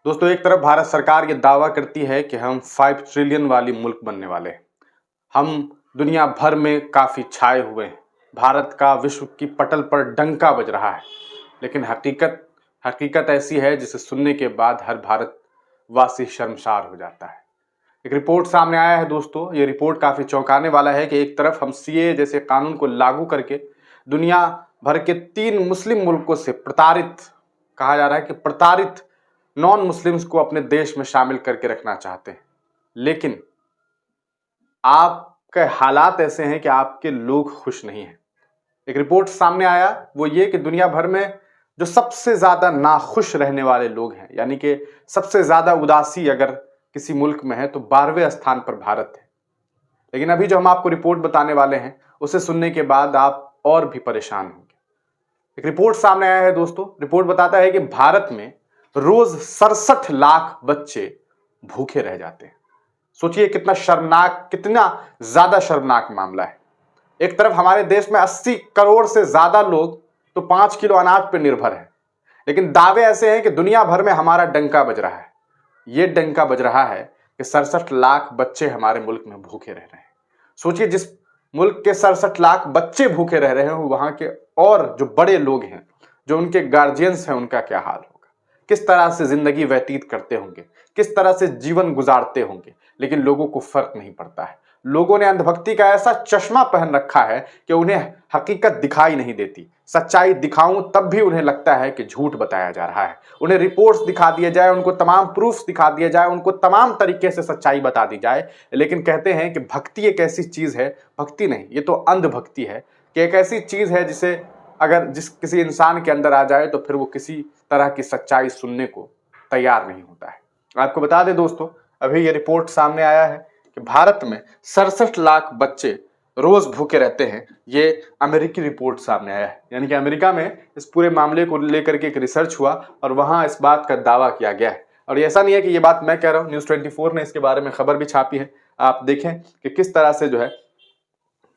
दोस्तों, एक तरफ भारत सरकार ये दावा करती है कि हम 5 ट्रिलियन वाली मुल्क बनने वाले हैं। हम दुनिया भर में काफ़ी छाए हुए हैं। भारत का विश्व की पटल पर डंका बज रहा है। लेकिन हकीकत ऐसी है जिसे सुनने के बाद हर भारतवासी शर्मसार हो जाता है। एक रिपोर्ट सामने आया है दोस्तों, ये रिपोर्ट काफ़ी चौंकाने वाला है कि एक तरफ हम सीएए जैसे कानून को लागू करके दुनिया भर के 3 मुस्लिम मुल्कों से प्रताड़ित, कहा जा रहा है कि प्रताड़ित नॉन मुस्लिम्स को अपने देश में शामिल करके रखना चाहते हैं। लेकिन आपके हालात ऐसे हैं कि आपके लोग खुश नहीं हैं। एक रिपोर्ट सामने आया, वो ये कि दुनिया भर में जो सबसे ज्यादा नाखुश रहने वाले लोग हैं, यानी कि सबसे ज्यादा उदासी अगर किसी मुल्क में है तो 12वें स्थान पर भारत है। लेकिन अभी जो हम आपको रिपोर्ट बताने वाले हैं उसे सुनने के बाद आप और भी परेशान होंगे। एक रिपोर्ट सामने आया है दोस्तों, रिपोर्ट बताता है कि भारत में रोज 67 लाख बच्चे भूखे रह जाते हैं। सोचिए कितना शर्मनाक, कितना ज्यादा शर्मनाक मामला है। एक तरफ हमारे देश में 80 करोड़ से ज्यादा लोग तो 5 किलो अनाज पर निर्भर हैं, लेकिन दावे ऐसे हैं कि दुनिया भर में हमारा डंका बज रहा है। यह डंका बज रहा है कि 67 लाख बच्चे हमारे मुल्क में भूखे रह रहे हैं। सोचिए, जिस मुल्क के 67 लाख बच्चे भूखे रह रहे हैं, वहां के और जो बड़े लोग हैं, जो उनके गार्जियंस हैं, उनका क्या हाल होगा, किस तरह से जिंदगी व्यतीत करते होंगे, किस तरह से जीवन गुजारते होंगे। लेकिन लोगों को फर्क नहीं पड़ता है। लोगों ने अंधभक्ति का ऐसा चश्मा पहन रखा है कि उन्हें हकीकत दिखाई नहीं देती। सच्चाई दिखाऊं तब भी उन्हें लगता है कि झूठ बताया जा रहा है। उन्हें रिपोर्ट्स दिखा दिए जाए, उनको तमाम प्रूफ्स दिखा दिए जाए, उनको तमाम तरीके से सच्चाई बता दी जाए, लेकिन कहते हैं कि भक्ति एक ऐसी चीज है, भक्ति नहीं, ये तो अंधभक्ति है, कि एक ऐसी चीज है जिसे अगर किसी इंसान के अंदर आ जाए तो फिर वो किसी तरह की सच्चाई सुनने को तैयार नहीं होता है। आपको बता दें दोस्तों, अभी ये रिपोर्ट सामने आया है कि भारत में 67 लाख बच्चे रोज भूखे रहते हैं। ये अमेरिकी रिपोर्ट सामने आया है, यानी कि अमेरिका में इस पूरे मामले को लेकर के एक रिसर्च हुआ और वहां इस बात का दावा किया गया है। और ऐसा नहीं है कि ये बात मैं कह रहा हूं, न्यूज़ 24 ने इसके बारे में खबर भी छापी है। आप देखें कि किस तरह से जो है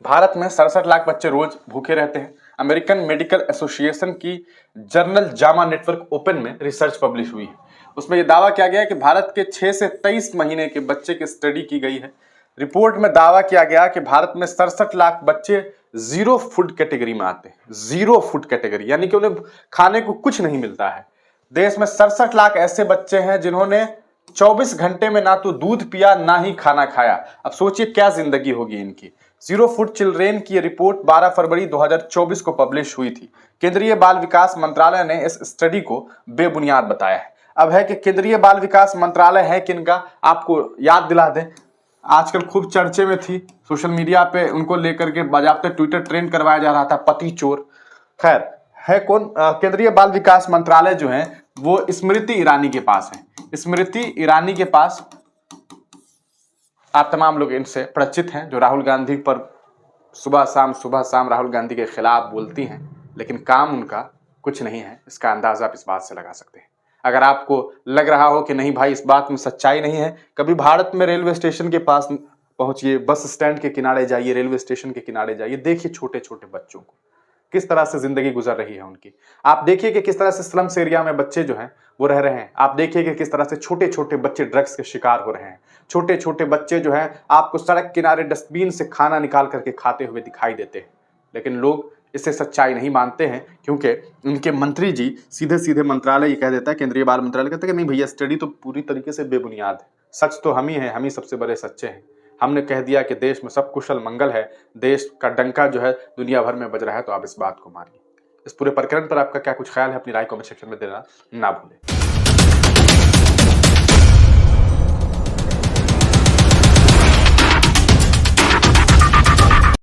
भारत में 67 लाख बच्चे रोज भूखे रहते हैं। अमेरिकन मेडिकल एसोसिएशन की जर्नल जामा नेटवर्क ओपन में रिसर्च पब्लिश हुई है। उसमें यह दावा किया गया है कि भारत के 6 से 23 महीने के बच्चे की स्टडी की गई है। रिपोर्ट में दावा किया गया कि भारत में 67 लाख बच्चे जीरो फूड कैटेगरी में आते हैं। जीरो फूड कैटेगरी यानी कि उन्हें खाने को कुछ नहीं मिलता है। देश में 67 लाख ऐसे बच्चे हैं जिन्होंने 24 घंटे में ना तो दूध पिया ना ही खाना खाया। अब सोचिए क्या जिंदगी होगी इनकी। जीरो फूड चिल्ड्रेन की रिपोर्ट 12 फरवरी 2024 को पब्लिश हुई थी। केंद्रीय बाल विकास मंत्रालय ने इस स्टडी को बेबुनियाद बताया है। अब है कि केंद्रीय बाल विकास मंत्रालय है किनका, आपको याद दिला दें। आजकल खूब चर्चे में थी, सोशल मीडिया पे उनको लेकर के बाजाप्ते ट्विटर ट्रेंड करवाया जा रहा था, पति चोर। खैर, है कौन? केंद्रीय बाल विकास मंत्रालय जो है वो स्मृति ईरानी के पास है। स्मृति ईरानी के पास, आप तमाम लोग इनसे परिचित हैं, जो राहुल गांधी पर सुबह शाम राहुल गांधी के खिलाफ बोलती हैं, लेकिन काम उनका कुछ नहीं है। इसका अंदाजा आप इस बात से लगा सकते हैं। अगर आपको लग रहा हो कि नहीं भाई, इस बात में सच्चाई नहीं है, कभी भारत में रेलवे स्टेशन के पास पहुंचिए, बस स्टैंड के किनारे जाइए, रेलवे स्टेशन के किनारे जाइए, देखिए छोटे छोटे बच्चों को किस तरह से जिंदगी गुजर रही है उनकी। आप देखिए कि किस तरह से स्लम्स एरिया में बच्चे जो हैं वो रह रहे हैं। आप देखिए कि किस तरह से छोटे छोटे बच्चे ड्रग्स के शिकार हो रहे हैं। छोटे छोटे बच्चे जो हैं आपको सड़क किनारे डस्टबिन से खाना निकाल करके खाते हुए दिखाई देते हैं। लेकिन लोग इससे सच्चाई नहीं मानते हैं, क्योंकि उनके मंत्री जी सीधे सीधे मंत्रालय ये कह देता है, केंद्रीय बाल मंत्रालय कहता है कि नहीं भैया, स्टडी तो पूरी तरीके से बेबुनियाद है, सच तो हम ही हैं, हम ही सबसे बड़े सच्चे हैं। हमने कह दिया कि देश में सब कुशल मंगल है, देश का डंका जो है दुनिया भर में बज रहा है, तो आप इस बात को मानिए। इस पूरे प्रकरण पर आपका क्या कुछ ख्याल है, अपनी राय कमेंट सेक्शन में देना ना भूलें।